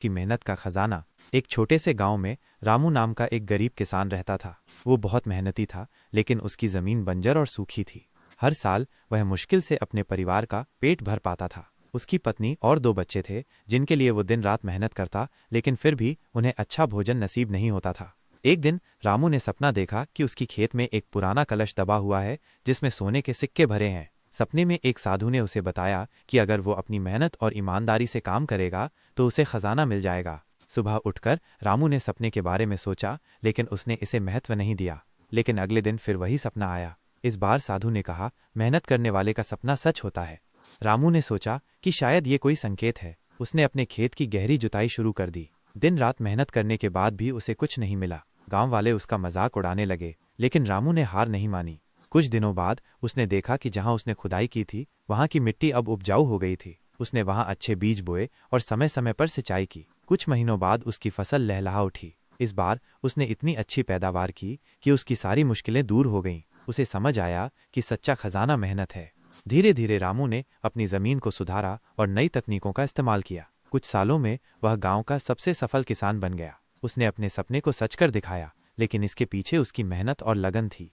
की मेहनत का खजाना। एक छोटे से गांव में रामू नाम का एक गरीब किसान रहता था। वो बहुत मेहनती था, लेकिन उसकी जमीन बंजर और सूखी थी। हर साल वह मुश्किल से अपने परिवार का पेट भर पाता था। उसकी पत्नी और 2 बच्चे थे, जिनके लिए वो दिन रात मेहनत करता, लेकिन फिर भी उन्हें अच्छा भोजन नसीब नहीं होता था। एक दिन रामू ने सपना देखा कि उसकी खेत में एक पुराना कलश दबा हुआ है, जिसमें सोने के सिक्के भरे हैं। सपने में एक साधु ने उसे बताया कि अगर वो अपनी मेहनत और ईमानदारी से काम करेगा तो उसे खजाना मिल जाएगा। सुबह उठकर रामू ने सपने के बारे में सोचा, लेकिन उसने इसे महत्व नहीं दिया। लेकिन अगले दिन फिर वही सपना आया। इस बार साधु ने कहा, मेहनत करने वाले का सपना सच होता है। रामू ने सोचा कि शायद ये कोई संकेत है। उसने अपने खेत की गहरी जुताई शुरू कर दी। दिन रात मेहनत करने के बाद भी उसे कुछ नहीं मिला। गांव वाले उसका मजाक उड़ाने लगे, लेकिन रामू ने हार नहीं मानी। कुछ दिनों बाद उसने देखा कि जहां उसने खुदाई की थी, वहां की मिट्टी अब उपजाऊ हो गई थी। उसने वहां अच्छे बीज बोए और समय समय पर सिंचाई की। कुछ महीनों बाद उसकी फसल लहलहा उठी। इस बार उसने इतनी अच्छी पैदावार की कि उसकी सारी मुश्किलें दूर हो गईं। उसे समझ आया कि सच्चा खजाना मेहनत है। धीरे धीरे रामू ने अपनी जमीन को सुधारा और नई तकनीकों का इस्तेमाल किया। कुछ सालों में वह गांव का सबसे सफल किसान बन गया। उसने अपने सपने को सच कर दिखाया, लेकिन इसके पीछे उसकी मेहनत और लगन थी।